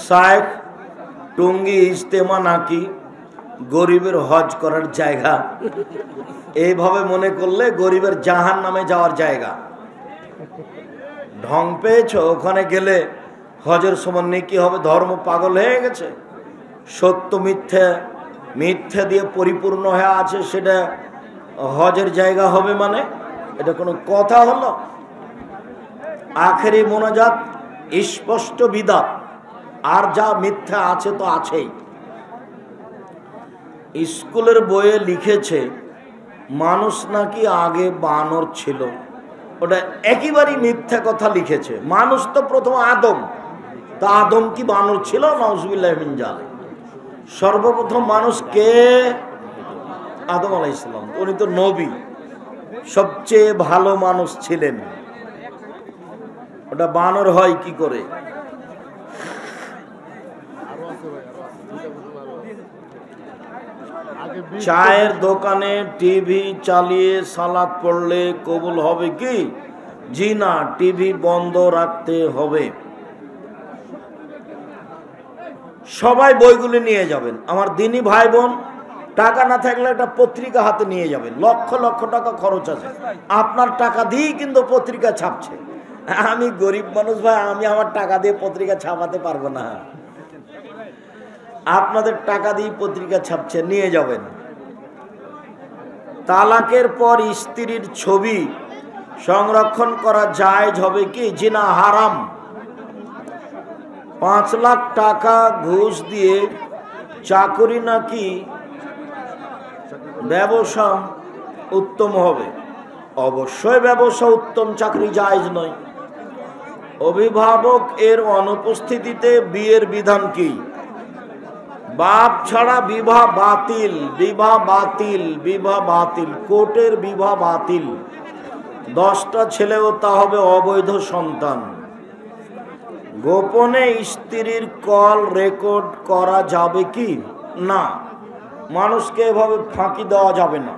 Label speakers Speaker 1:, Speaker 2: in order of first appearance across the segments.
Speaker 1: শায়েখ টঙ্গী ইজতেমা নাকি গরিবের হজ করার জায়গা, এইভাবে মনে করলে গরিবের জাহান নামে যাওয়ার জায়গা। ঢং পেয়েছ, ওখানে গেলে হজের সমান নেকি হবে। ধর্ম পাগল হয়ে গেছে। সত্য মিথ্যে, মিথ্যে দিয়ে পরিপূর্ণ হয়ে আছে, সেটা হজের জায়গা হবে মানে এটা কোনো কথা হলো? আখেরি মোনাজাত স্পষ্ট বিদাত, আর যা মিথ্যা আছে তো আছেই। স্কুলের বইয়ে লিখেছে মানুষ নাকি আগে বানর ছিল, ওটা একেবারেই মিথ্যা কথা লিখেছে। মানুষ তো প্রথম আদম, তা আদম কি বানর ছিল? নাউজুবিল্লাহ মিন জালিক। সর্বপ্রথম মানুষ কে? আদম আলাইহিস সালাম। উনি তো নবী, সবচেয়ে ভালো মানুষ ছিলেন, ওটা বানর হয় কি করে? চায়ের দোকানে টিভি চালিয়ে সালাত পড়লে কবুল হবে কি? জি না, টিভি বন্ধ রাখতে হবে। সবাই বইগুলি নিয়ে যাবেন। আমার দিনী ভাই বোন, টাকা না থাকলে একটা পত্রিকা হাতে নিয়ে যাবেন। লক্ষ লক্ষ টাকা খরচ আছে, আপনার টাকা দিয়েই কিন্তু পত্রিকা ছাপছে। আমি গরিব মানুষ ভাই, আমি আমার টাকা দিয়ে পত্রিকা ছাপাতে পারবো না। আপনাদের টাকা দিয়ে পত্রিকা ছাপছে, নিয়ে যাবেন। তালাকের পর স্ত্রীর ছবি সংরক্ষণ করা জায়েজ হবে কি? জি না, হারাম। 5 লাখ টাকা ঘুষ দিয়ে চাকরি নাকি ব্যবসা উত্তম হবে? অবশ্যই ব্যবসা উত্তম, চাকরি জায়েজ নয়। অভিভাবক এর অনুপস্থিতিতে বিয়ের বিধান কি? বাপ ছাড়া বিবাহ বাতিল, বিবাহ বাতিল, বিবাহ বাতিল, কোর্টের বিবাহ বাতিল। 10টা ছেলেও তা হবে অবৈধ সন্তান। গোপনে স্ত্রীর কল রেকর্ড করা যাবে কি? না, মানুষকে এভাবে ফাঁকি দেওয়া যাবে না।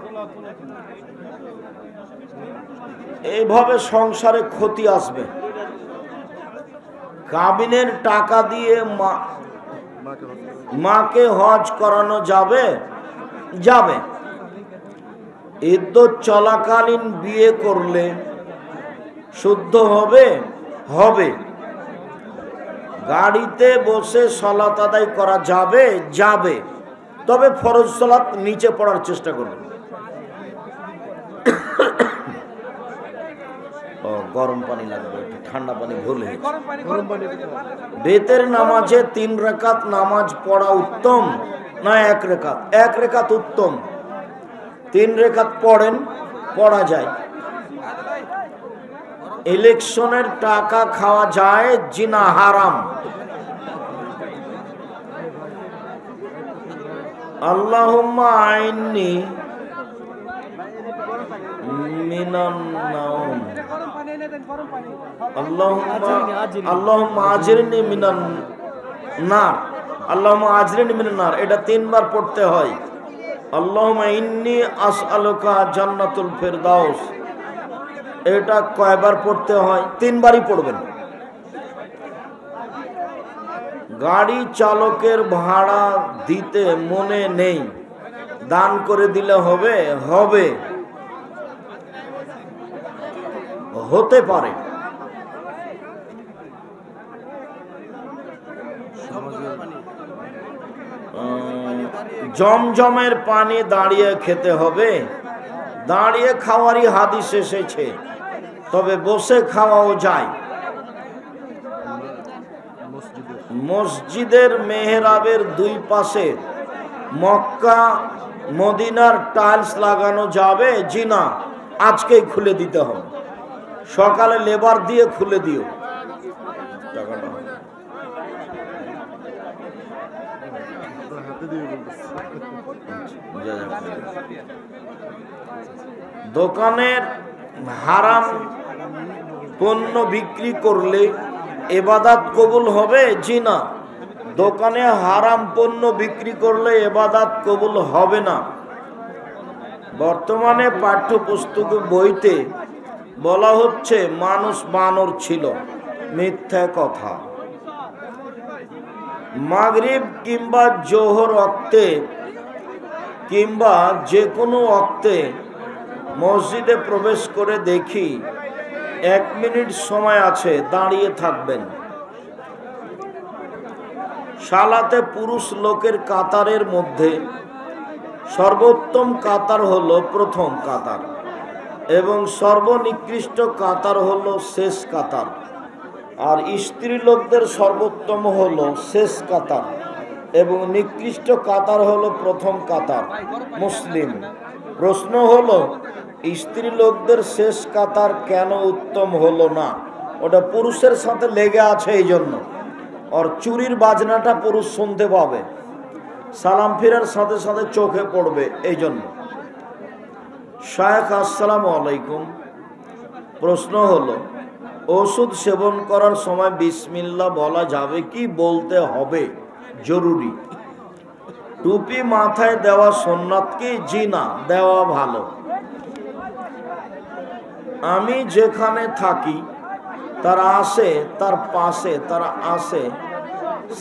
Speaker 1: এইভাবে সংসারে ক্ষতি আসবে। কাবিনের টাকা দিয়ে মাকে হজ করানো যাবে? যাবে। ইদ্যত চলাকালীন বিয়ে করলে শুদ্ধ হবে? হবে। গাড়িতে বসে সালাত আদায় করা যাবে? যাবে। তবে ফরজ সালাত নিচে পড়ার চেষ্টা করবে। গরম পানি লাগবে, ঠান্ডা পানি ভুলে। বেতের নামাজে 3 রাকাত নামাজ পড়া উত্তম না 1 রাকাত? 1 রাকাত উত্তম। 3 রাকাত পড়েন, পড়া যায়। ইলেকশনের টাকা খাওয়া যায়? জি না, হারাম। আল্লাহুম্মা আইন্নি মিনান নাউম, আল্লাহুম্মা আজরিনি মিনান নার, আল্লাহুম্মা আজরিনি মিনান নার, এটা 3 বার পড়তে হয়। আল্লাহুম্মা ইন্নী আসআলুকা জান্নাতুল ফিরদাউস, এটা কয়বার পড়তে হয়? 3 বারই পড়বেন। গাড়ি চালকের ভাড়া দিতে মনে নেই, দান করে দিলে হবে? হবে, হতে পারে। জমজমের পানি দাঁড়িয়ে খেতে হবে? দাঁড়িয়ে খাওয়ারই হাদিস এসেছে, তবে বসে খাওয়াও যায়। মসজিদের মেহরাবের 2 পাশে মক্কা মদিনার টাইলস লাগানো যাবে? জি না, আজকেই খুলে দিতে হবে। সকালে লেবার দিয়ে খুলে দিও টাকাটা। দোকানের হারাম পণ্য বিক্রি করলে ইবাদত কবুল হবে? জি না, দোকানে হারাম পণ্য বিক্রি করলে ইবাদত কবুল হবে না। বর্তমানে পাঠ্যপুস্তক বইতে বলা হচ্ছে মানুষ বানর ছিল, মিথ্যা কথা। মাগরিব কিংবা জোহর ওয়াক্তে কিংবা যে কোনো ওয়াক্তে মসজিদে প্রবেশ করে দেখি 1 মিনিট সময় আছে, দাঁড়িয়ে থাকবেন। সালাতে পুরুষ লোকের কাতারের মধ্যে সর্বোত্তম কাতার হলো প্রথম কাতার এবং সর্বনিকৃষ্ট কাতার হলো শেষ কাতার, আর স্ত্রী লোকদের সর্বোত্তম হলো শেষ কাতার এবং নিকৃষ্ট কাতার হলো প্রথম কাতার। মুসলিম। প্রশ্ন হলো স্ত্রী লোকদের শেষ কাতার কেন উত্তম হলো না? ওটা পুরুষের সাথে লেগে আছে, এই জন্য। আর চুরির বাজনাটা পুরুষ শুনতে পাবে, সালাম ফিরার সাথে সাথে চোখে পড়বে, এই জন্য। শায়েখ আসসালামু আলাইকুম। প্রশ্ন হলো ওষুধ সেবন করার সময় বিসমিল্লাহ বলা যাবে কি বলতে হবে জরুরি? টুপি মাথায় দেওয়া সুন্নাত কি? জি না, দেওয়া ভালো। আমি যেখানে থাকি তার পাশে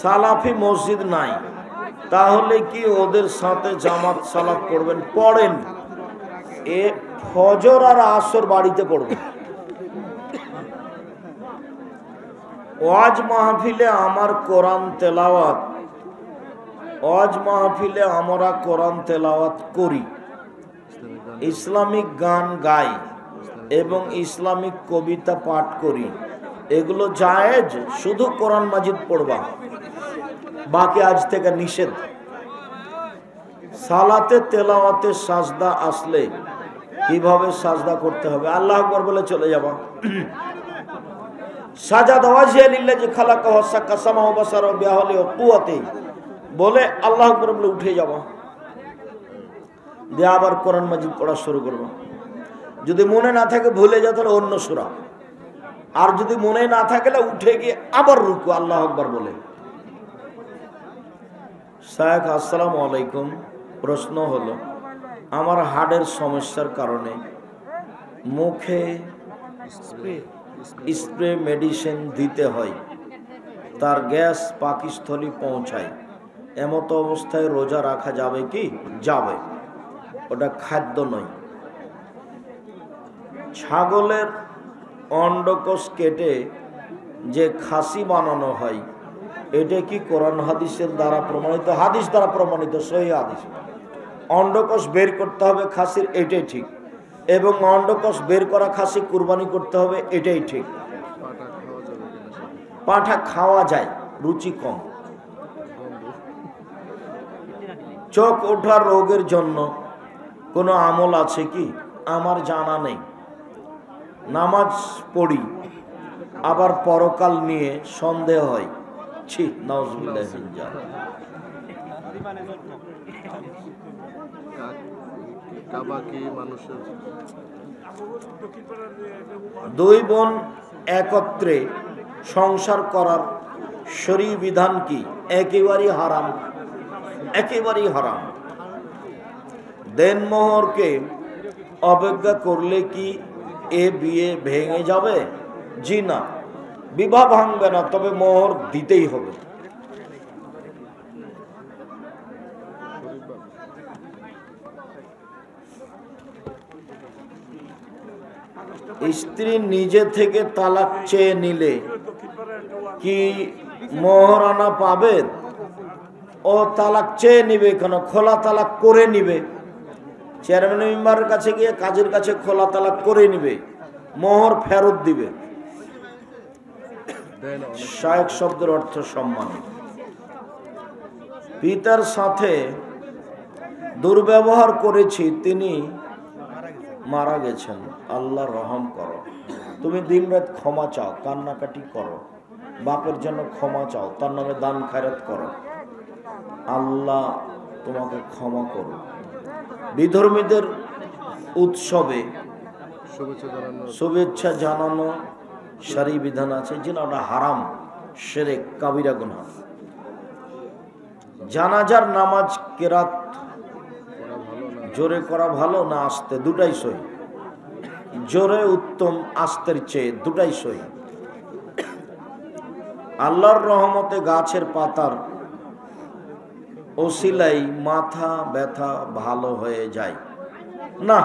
Speaker 1: সালাফি মসজিদ নাই, তাহলে কি ওদের সাথে জামাত সালাত পড়বেন? পড়েন। এ ফজর আর আসর বাড়িতে পড়বেন। ওয়াজ মাহফিলে আমরা কোরআন তেলাওয়াত করি, ইসলামিক গান গাই এবং ইসলামিক কবিতা পাঠ করি। এগুলো জায়েজ, শুধু কোরআন মাজিদ পড়বা, বাকি আজ থেকে নিষেধ। সালাতে তেলাওয়াতে সাজদা আসলে কিভাবে সাজদা করতে হবে? আল্লাহু আকবার বলে চলে যাবা। সাজাদা ওয়াজহিয়া লিল্লাযী খালাকা ওয়া সাক্কা সামাহু বাসারা বিআহলি ওয়া কুওয়াতি বলে আল্লাহু আকবার বলে উঠে যাবা, দিয়ে আবার কোরআন মাজিদ পড়া শুরু করবা। যদি মনে না থাকে ভুলে যাও তাহলে অন্য সূরা, আর যদি মনে না থাকলে উঠে গিয়ে আবার রুকু আল্লাহু আকবার বলে। শায়েখ আসসালামু আলাইকুম। প্রশ্ন হলো আমার হার্টের সমস্যার কারণে মুখে স্প্রে মেডিসিন দিতে হয়, তার গ্যাস পাকস্থলী পৌঁছায়, এমতো অবস্থায় রোজা রাখা যাবে কি? যাবে, ওটা খাদ্য নয়। ছাগলের অন্ডকোষ কেটে যে খাসি বানানো হয়, এটা কি কোরআন হাদিসের দ্বারা প্রমাণিত? হাদিস দ্বারা প্রমাণিত, সহিহ হাদিস। অন্ডকোষ বের করতে হবে খাসির, এটাই ঠিক, এবং অন্ডকোষ বের করা খাসি কুরবানি করতে হবে, এটাই ঠিক। পাঁঠা খাওয়া যায়, রুচি কম। চোখ ওঠার রোগের জন্য কোনো আমল আছে কি? আমার জানা নেই। নামাজ পড়ি, আবার পরকাল নিয়ে সন্দেহ হয়। ছি, নাউজুবিল্লাহ। দুই বোন একত্রে সংসার করার শরীয়ী বিধান কি? একেবারেই হারাম, একেবারেই হারাম। দেনমোহরকে অবজ্ঞা করলে কি এ বিয়ে ভেঙে যাবে? জি না, বিবাহ ভাঙবে না, তবে মোহর দিতেই হবে। স্ত্রী নিজে থেকে তালাক চেয়ে নিলে কি মোহরানা পাবে? ও তালাক চেয়ে নিবে কেন? খোলা তালাক করে নিবে। চেয়ারম্যান মেম্বারের কাছে গিয়ে কাজের কাছে খোলা তালাক করে নিবে, মোহর ফেরত দিবে। শায়েখ শব্দের অর্থ সম্মান। পিতার সাথে দুর্ব্যবহার করেছি, তিনি মারা গেছেন, আল্লাহ রহম করো। তুমি দিনরাত ক্ষমা চাও, কান্নাকাটি করো, বাপের জন্য ক্ষমা চাও, তার নামে দান খায়রাত করো, আল্লাহ তোমাকে ক্ষমা করো। বিধর্মীদের উৎসবে শুভেচ্ছা জানানো শরীয়ী বিধান আছে, যেটা ওটা হারাম, শিরক, কাবিরা গুনাহ। জানাজার নামাজ কেরাত জোরে করা ভালো না আস্তে? দুটাই সহি। জোরে উত্তম, আস্তের চেয়ে, দুটাই সহি। আল্লাহর রহমতে গাছের পাতার ওসিলাই মাথা ব্যথা ভালো হয়ে যায় না,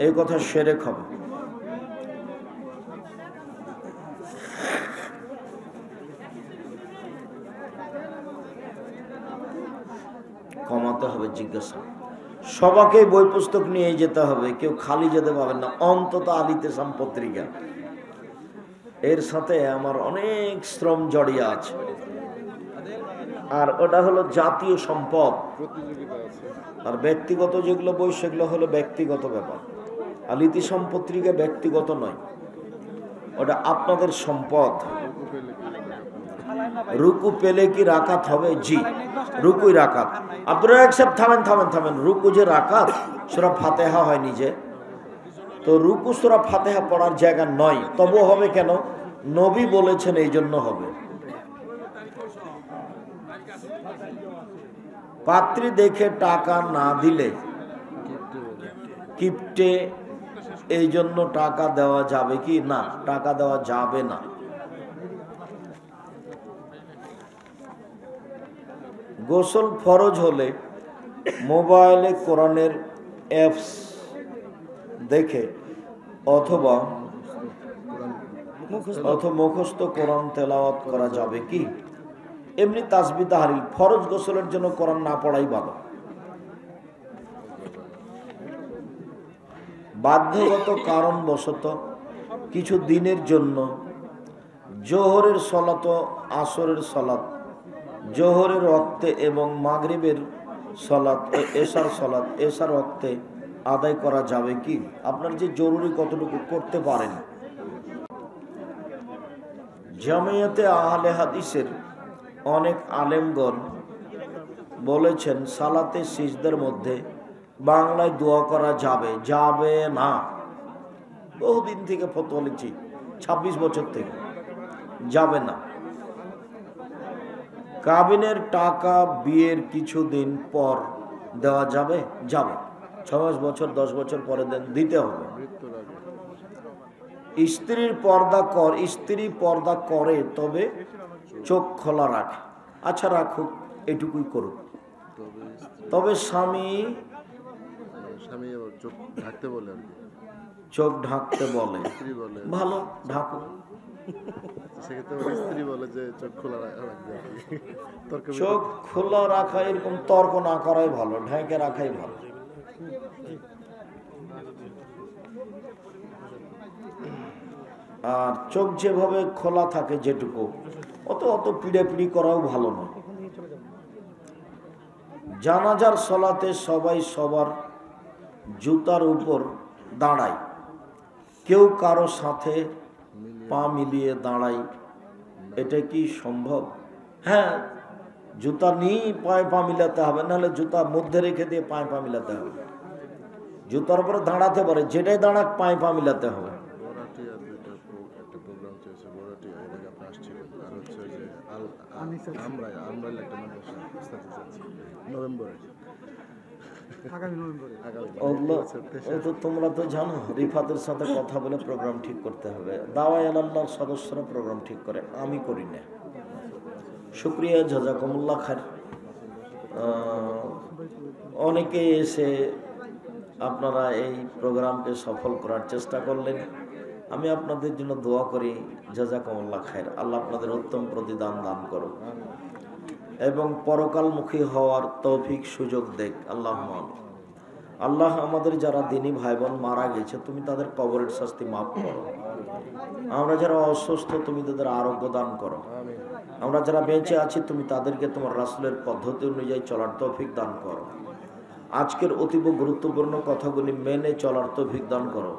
Speaker 1: এই কথা শিরক হবে। কমাতে হবে জিজ্ঞাসা। সবাকে বই পুস্তক নিয়ে যেতে হবে, কেউ খালি যেতে পারবেন না, অন্তত আলিতেসাম পত্রিকা। এর সাথে আমার অনেক শ্রম জড়িয়ে আছে, আর ওটা হলো জাতীয় সম্পদ। আর ব্যক্তিগত যেগুলো বই সেগুলো হলো ব্যক্তিগত ব্যাপার। আলিতেসাম পত্রিকা ব্যক্তিগত নয়, ওটা আপনাদের সম্পদ। রুকু পেলে কি রাকাত হবে? জি, রুকুই রাকাত। আব্দুর রাজ্জাক সাহেব থামেন থামেন থামেন, রুকু যে রাকাত, সূরা ফাতিহা হয় নিজে, তো রুকু সূরা ফাতিহা পড়ার জায়গা নয়। তবু হবে কেন? নবী বলেছেন এই জন্য হবে। পাত্রী দেখে টাকা না দিলে কিপটে, এই জন্য টাকা দেওয়া যাবে কি? না, টাকা দেওয়া যাবে না। গোসল ফরজ হলে মোবাইলে কোরআনের অ্যাপস দেখে অথবা মুখস্থ কোরআন তেলাওয়াত করা যাবে কি? এমনি তাসবিহ তাহলিল। ফরজ গোসলের জন্য কোরআন না পড়াই ভালো। বাধ্যগত কারণবশত কিছু দিনের জন্য জোহরের সলাত, আসরের সলাত, জোহরের ওয়াক্তে এবং মাগরিবের সলাত, এশার সলাত, এশার ওয়াক্তে আদায় করা যাবে কি? আপনার যে জরুরি কতটুকু করতে পারেন। জামিয়াতে আহলে হাদিসের অনেক আলেমগণ বলেছেন সালাতে সিজদার মধ্যে বাংলায় দোয়া করা যাবে যাবে না। বহুদিন থেকে ফতোয়া লিখছি, 26 বছর থেকে, যাবে না। কাবিনের টাকা বিয়ের কিছুদিন পর দেওয়া যাবে? যাবে। 6 বছর 10 বছর পরে দেন, দিতে হবে। স্ত্রীর স্ত্রী পর্দা করে তবে চোখ খোলা রাখে। আচ্ছা রাখুক, এটুকুই করুক। তবে স্বামী চোখ ঢাকতে বলে, ভালো, ঢাকুক। চোখ খোলা রাখা, এরকম তর্ক না করাই ভালো, ঢেকে রাখাই ভালো। আর চোখ যেভাবে খোলা থাকে যেটুকু, অত পিড়াপিড়ি করাও ভালো নয়। জানাজার সলাতে সবাই সবার জুতার উপর দাঁড়ায়, কেউ কারো সাথে পা মিলিয়ে দাঁড়ায়, এটা কি সম্ভব? হ্যাঁ, জুতা নিয়েই পায়ে পা মিলাতে হবে, নাহলে জুতা মধ্যে রেখে দিয়ে পায়ে পা মিলাতে হবে। জুতার উপরে দাঁড়াতে পারে, যেটাই দাঁড়াক পায়ে পা মিলাতে হবে। তোমরা তো জানো, রিফাতের সাথে কথা বলে প্রোগ্রাম ঠিক করতে হবে। দাওয়াই আল্লাহর সদস্যরা প্রোগ্রাম ঠিক করে, আমি করি না। শুক্রিয়া, জাযাকুমুল্লাহ খায়র। অনেকে এসে আপনারা এই প্রোগ্রামকে সফল করার চেষ্টা করলেন, আমি আপনাদের জন্য দোয়া করি, জাযাকুমুল্লাহ খায়র। আল্লাহ আপনাদের উত্তম প্রতিদান দান করুন এবং পরকালমুখী হওয়ার তৌফিক সুযোগ দেখ। আল্লাহ আমাদের যারা দিনী ভাই বোন মারা গেছে, তুমি তাদের কবরের শাস্তি মাফ করো। আমরা যারা অসুস্থ, তুমি তাদের আরোগ্য দান করো। আমরা যারা বেঁচে আছি, তুমি তাদেরকে তোমার রাসূলের পদ্ধতি অনুযায়ী চলার তৌফিক দান করো। আজকের অতীব গুরুত্বপূর্ণ কথাগুলি মেনে চলার তৌফিক দান করো।